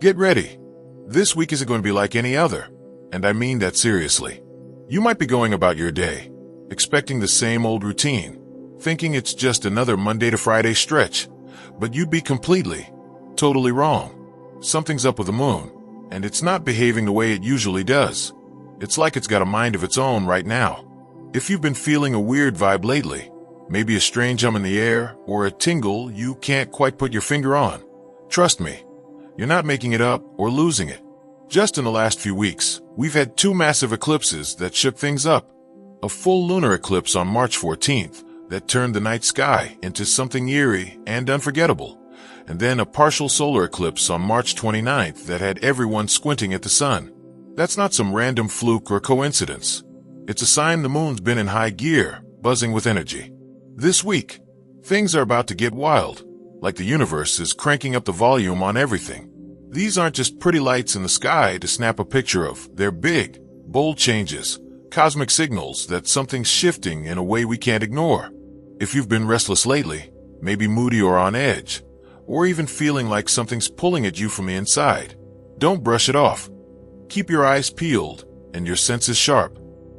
Get ready. This week isn't going to be like any other, and I mean that seriously. You might be going about your day, expecting the same old routine, thinking it's just another Monday to Friday stretch, but you'd be completely, totally wrong. Something's up with the moon, and it's not behaving the way it usually does. It's like it's got a mind of its own right now. If you've been feeling a weird vibe lately, maybe a strange hum in the air or a tingle you can't quite put your finger on, trust me, you're not making it up or losing it. Just in the last few weeks, we've had two massive eclipses that shook things up. A full lunar eclipse on March 14th that turned the night sky into something eerie and unforgettable, and then a partial solar eclipse on March 29th that had everyone squinting at the sun. That's not some random fluke or coincidence. It's a sign the moon's been in high gear, buzzing with energy. This week, things are about to get wild, like the universe is cranking up the volume on everything. These aren't just pretty lights in the sky to snap a picture of. They're big, bold changes, cosmic signals that something's shifting in a way we can't ignore. If you've been restless lately, maybe moody or on edge, or even feeling like something's pulling at you from the inside, don't brush it off. Keep your eyes peeled and your senses sharp.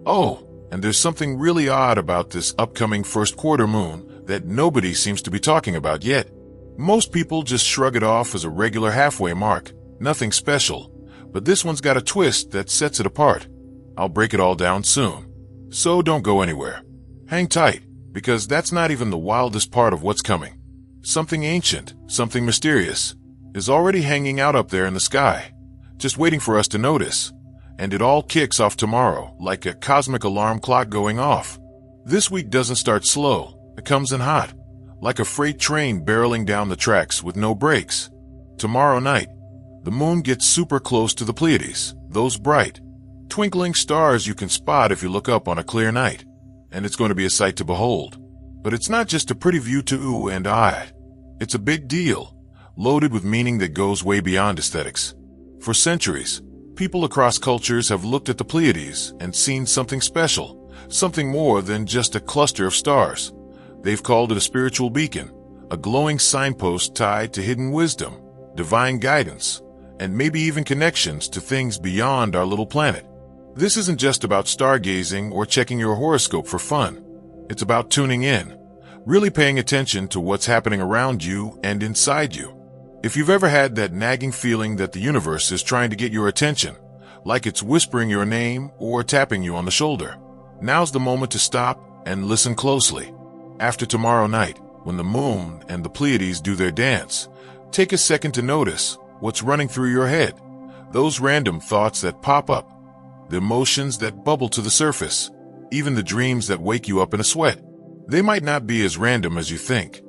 Oh, and there's something really odd about this upcoming first quarter moon that nobody seems to be talking about yet. Most people just shrug it off as a regular halfway mark, nothing special, but this one's got a twist that sets it apart. I'll break it all down soon. So don't go anywhere. Hang tight, because that's not even the wildest part of what's coming. Something ancient, something mysterious, is already hanging out up there in the sky, just waiting for us to notice. And it all kicks off tomorrow, like a cosmic alarm clock going off. This week doesn't start slow, it comes in hot, like a freight train barreling down the tracks with no brakes. Tomorrow night, the moon gets super close to the Pleiades, those bright, twinkling stars you can spot if you look up on a clear night, and it's going to be a sight to behold. But it's not just a pretty view to ooh and ah. It's a big deal, loaded with meaning that goes way beyond aesthetics. For centuries, people across cultures have looked at the Pleiades and seen something special, something more than just a cluster of stars. They've called it a spiritual beacon, a glowing signpost tied to hidden wisdom, divine guidance, and maybe even connections to things beyond our little planet. This isn't just about stargazing or checking your horoscope for fun. It's about tuning in, really paying attention to what's happening around you and inside you. If you've ever had that nagging feeling that the universe is trying to get your attention, like it's whispering your name or tapping you on the shoulder, now's the moment to stop and listen closely. After tomorrow night, when the moon and the Pleiades do their dance, take a second to notice what's running through your head, those random thoughts that pop up, the emotions that bubble to the surface, even the dreams that wake you up in a sweat. They might not be as random as you think.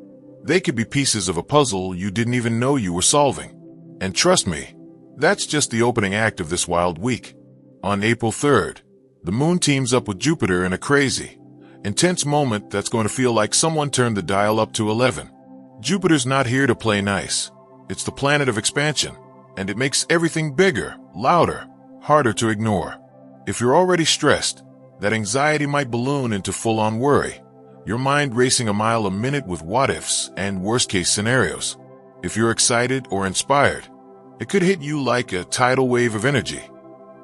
They could be pieces of a puzzle you didn't even know you were solving. And trust me, that's just the opening act of this wild week. On April 3rd, the moon teams up with Jupiter in a crazy, intense moment that's going to feel like someone turned the dial up to 11. Jupiter's not here to play nice. It's the planet of expansion, and it makes everything bigger, louder, harder to ignore. If you're already stressed, that anxiety might balloon into full-on worry, your mind racing a mile a minute with what-ifs and worst-case scenarios. If you're excited or inspired, it could hit you like a tidal wave of energy,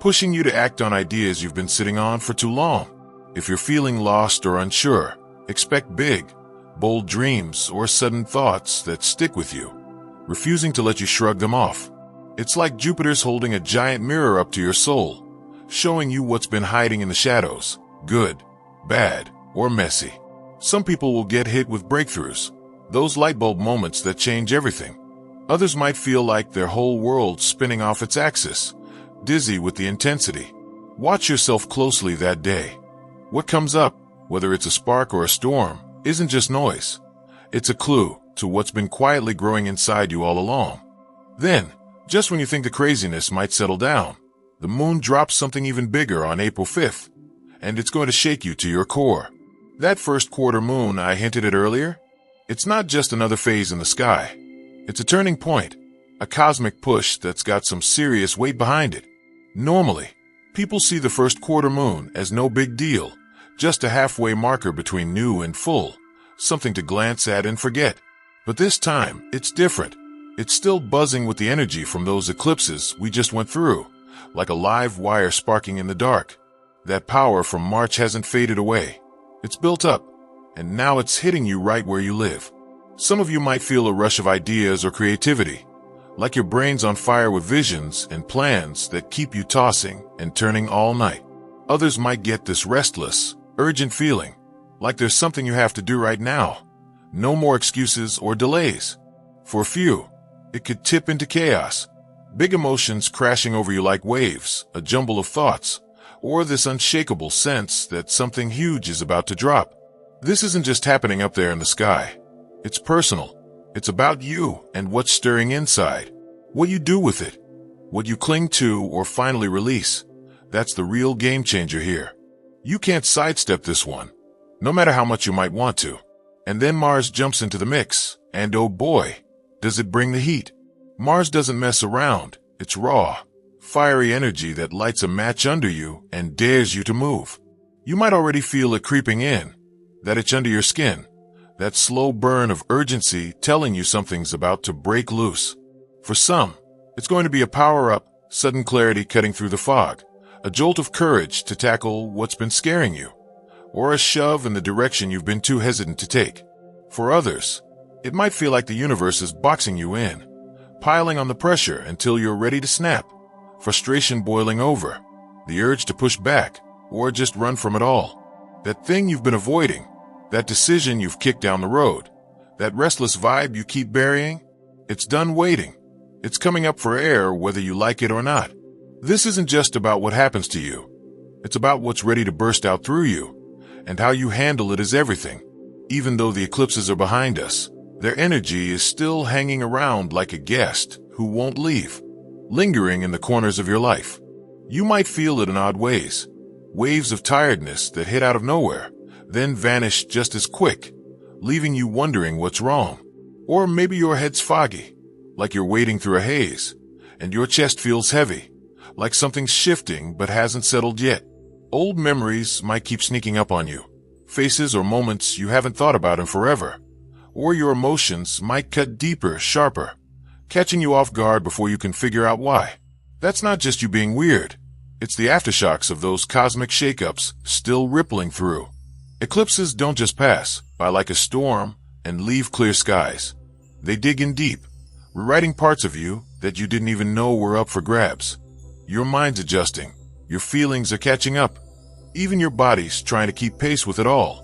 pushing you to act on ideas you've been sitting on for too long. If you're feeling lost or unsure, expect big, bold dreams or sudden thoughts that stick with you, refusing to let you shrug them off. It's like Jupiter's holding a giant mirror up to your soul, showing you what's been hiding in the shadows, good, bad, or messy. Some people will get hit with breakthroughs, those light bulb moments that change everything. Others might feel like their whole world's spinning off its axis, dizzy with the intensity. Watch yourself closely that day. What comes up, whether it's a spark or a storm, isn't just noise. It's a clue to what's been quietly growing inside you all along. Then, just when you think the craziness might settle down, the moon drops something even bigger on April 5th, and it's going to shake you to your core. That first quarter moon I hinted at earlier, it's not just another phase in the sky. It's a turning point, a cosmic push that's got some serious weight behind it. Normally, people see the first quarter moon as no big deal, just a halfway marker between new and full, something to glance at and forget. But this time, it's different. It's still buzzing with the energy from those eclipses we just went through, like a live wire sparking in the dark. That power from March hasn't faded away. It's built up, and now it's hitting you right where you live. Some of you might feel a rush of ideas or creativity, like your brain's on fire with visions and plans that keep you tossing and turning all night. Others might get this restless, urgent feeling, like there's something you have to do right now. No more excuses or delays. For a few, it could tip into chaos. Big emotions crashing over you like waves, a jumble of thoughts, or this unshakable sense that something huge is about to drop. This isn't just happening up there in the sky. It's personal. It's about you and what's stirring inside. What you do with it. What you cling to or finally release. That's the real game changer here. You can't sidestep this one, no matter how much you might want to. And then Mars jumps into the mix, and oh boy, does it bring the heat. Mars doesn't mess around. It's raw, fiery energy that lights a match under you and dares you to move. You might already feel it creeping in, that itch under your skin, that slow burn of urgency telling you something's about to break loose. For some, it's going to be a power-up, sudden clarity cutting through the fog, a jolt of courage to tackle what's been scaring you, or a shove in the direction you've been too hesitant to take. For others, it might feel like the universe is boxing you in, piling on the pressure until you're ready to snap, frustration boiling over, the urge to push back, or just run from it all. That thing you've been avoiding, that decision you've kicked down the road, that restless vibe you keep burying, it's done waiting. It's coming up for air whether you like it or not. This isn't just about what happens to you. It's about what's ready to burst out through you, and how you handle it is everything. Even though the eclipses are behind us, their energy is still hanging around like a guest who won't leave, lingering in the corners of your life. You might feel it in odd ways, waves of tiredness that hit out of nowhere, then vanish just as quick, leaving you wondering what's wrong. Or maybe your head's foggy, like you're wading through a haze, and your chest feels heavy, like something's shifting but hasn't settled yet. Old memories might keep sneaking up on you, faces or moments you haven't thought about in forever. Or your emotions might cut deeper, sharper, catching you off guard before you can figure out why. That's not just you being weird. It's the aftershocks of those cosmic shakeups still rippling through. Eclipses don't just pass by like a storm and leave clear skies. They dig in deep, rewriting parts of you that you didn't even know were up for grabs. Your mind's adjusting. Your feelings are catching up. Even your body's trying to keep pace with it all.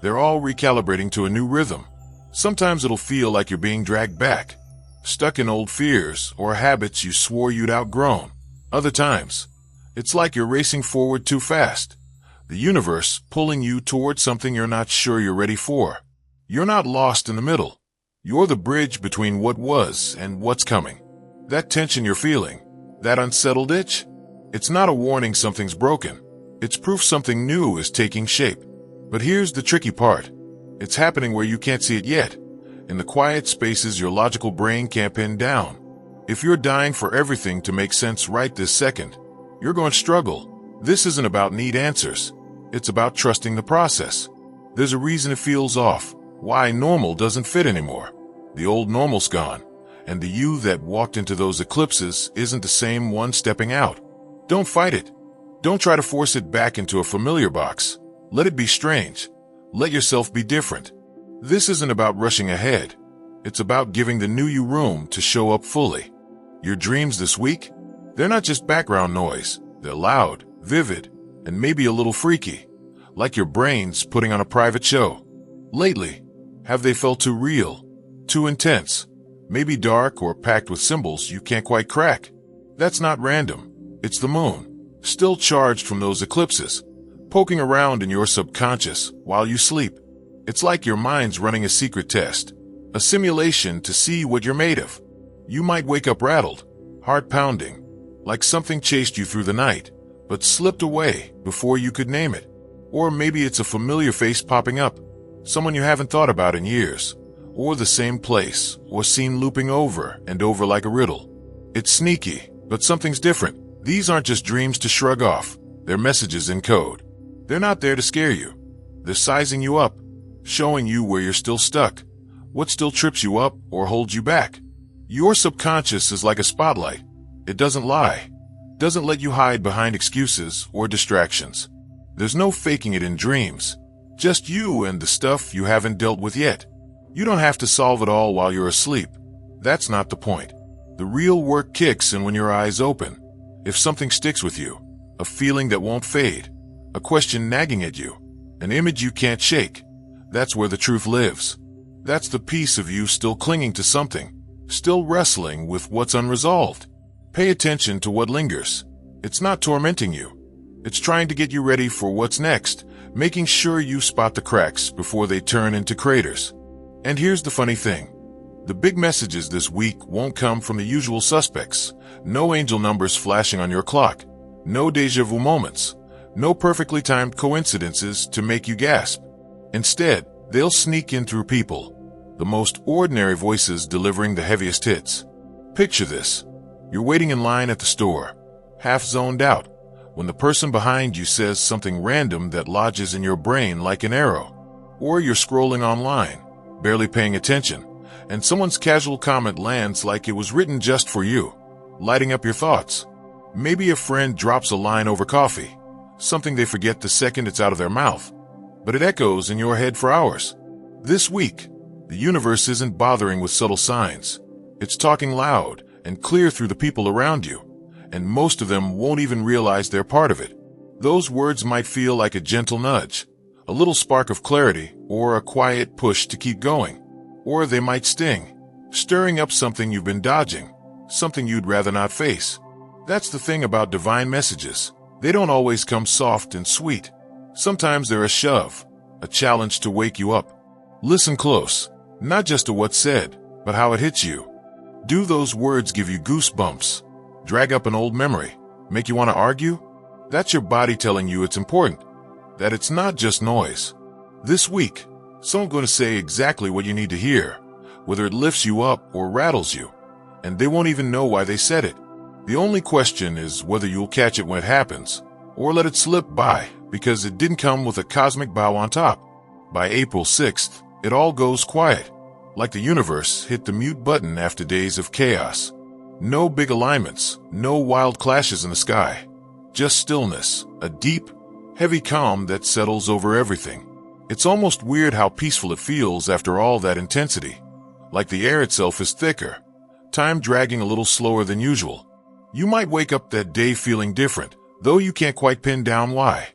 They're all recalibrating to a new rhythm. Sometimes it'll feel like you're being dragged back, stuck in old fears or habits you swore you'd outgrown. Other times, it's like you're racing forward too fast. The universe pulling you towards something you're not sure you're ready for. You're not lost in the middle. You're the bridge between what was and what's coming. That tension you're feeling, that unsettled itch, it's not a warning something's broken. It's proof something new is taking shape. But here's the tricky part. It's happening where you can't see it yet, in the quiet spaces your logical brain can't pin down. If you're dying for everything to make sense right this second, you're going to struggle. This isn't about neat answers. It's about trusting the process. There's a reason it feels off, why normal doesn't fit anymore. The old normal's gone, and the you that walked into those eclipses isn't the same one stepping out. Don't fight it. Don't try to force it back into a familiar box. Let it be strange. Let yourself be different. This isn't about rushing ahead. It's about giving the new you room to show up fully. Your dreams this week, they're not just background noise. They're loud, vivid, and maybe a little freaky, like your brain's putting on a private show. Lately, have they felt too real, too intense, maybe dark or packed with symbols you can't quite crack? That's not random. It's the moon, still charged from those eclipses, poking around in your subconscious while you sleep. It's like your mind's running a secret test, a simulation to see what you're made of. You might wake up rattled, heart pounding, like something chased you through the night, but slipped away before you could name it. Or maybe it's a familiar face popping up, someone you haven't thought about in years, or the same place, or scene looping over and over like a riddle. It's sneaky, but something's different. These aren't just dreams to shrug off. They're messages in code. They're not there to scare you. They're sizing you up, showing you where you're still stuck, what still trips you up or holds you back. Your subconscious is like a spotlight. It doesn't lie, doesn't let you hide behind excuses or distractions. There's no faking it in dreams, just you and the stuff you haven't dealt with yet. You don't have to solve it all while you're asleep. That's not the point. The real work kicks in when your eyes open. If something sticks with you, a feeling that won't fade, a question nagging at you, an image you can't shake, that's where the truth lives. That's the piece of you still clinging to something, still wrestling with what's unresolved. Pay attention to what lingers. It's not tormenting you. It's trying to get you ready for what's next, making sure you spot the cracks before they turn into craters. And here's the funny thing. The big messages this week won't come from the usual suspects. No angel numbers flashing on your clock. No deja vu moments. No perfectly timed coincidences to make you gasp. Instead, they'll sneak in through people. The most ordinary voices delivering the heaviest hits. Picture this. You're waiting in line at the store, half zoned out, when the person behind you says something random that lodges in your brain like an arrow. Or you're scrolling online, barely paying attention, and someone's casual comment lands like it was written just for you, lighting up your thoughts. Maybe a friend drops a line over coffee, something they forget the second it's out of their mouth, but it echoes in your head for hours. This week, the universe isn't bothering with subtle signs. It's talking loud and clear through the people around you, and most of them won't even realize they're part of it. Those words might feel like a gentle nudge, a little spark of clarity, or a quiet push to keep going. Or they might sting, stirring up something you've been dodging, something you'd rather not face. That's the thing about divine messages. They don't always come soft and sweet. Sometimes they're a shove, a challenge to wake you up. Listen close, not just to what's said, but how it hits you. Do those words give you goosebumps, drag up an old memory, make you want to argue? That's your body telling you it's important, that it's not just noise. This week, someone's going to say exactly what you need to hear, whether it lifts you up or rattles you, and they won't even know why they said it. The only question is whether you'll catch it when it happens, or let it slip by because it didn't come with a cosmic bow on top. By April 6th, it all goes quiet, like the universe hit the mute button after days of chaos. No big alignments, no wild clashes in the sky, just stillness, a deep, heavy calm that settles over everything. It's almost weird how peaceful it feels after all that intensity, like the air itself is thicker, time dragging a little slower than usual. You might wake up that day feeling different, though you can't quite pin down why,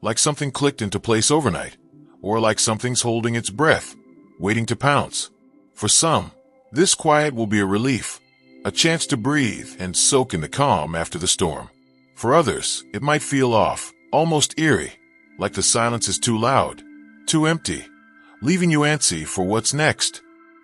like something clicked into place overnight, or like something's holding its breath, waiting to pounce. For some, this quiet will be a relief, a chance to breathe and soak in the calm after the storm. For others, it might feel off, almost eerie, like the silence is too loud, too empty, leaving you antsy for what's next.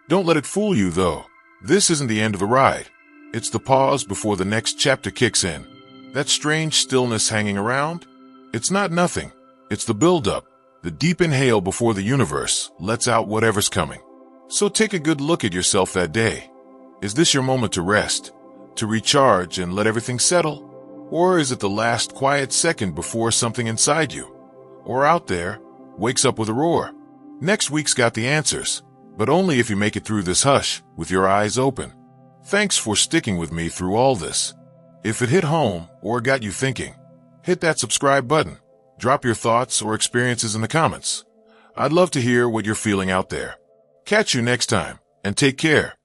Don't let it fool you, though. This isn't the end of the ride. It's the pause before the next chapter kicks in. That strange stillness hanging around? It's not nothing. It's the build-up, the deep inhale before the universe lets out whatever's coming. So take a good look at yourself that day. Is this your moment to rest, to recharge and let everything settle? Or is it the last quiet second before something inside you, or out there, wakes up with a roar? Next week's got the answers, but only if you make it through this hush with your eyes open. Thanks for sticking with me through all this. If it hit home or got you thinking, hit that subscribe button. Drop your thoughts or experiences in the comments. I'd love to hear what you're feeling out there. Catch you next time, and take care.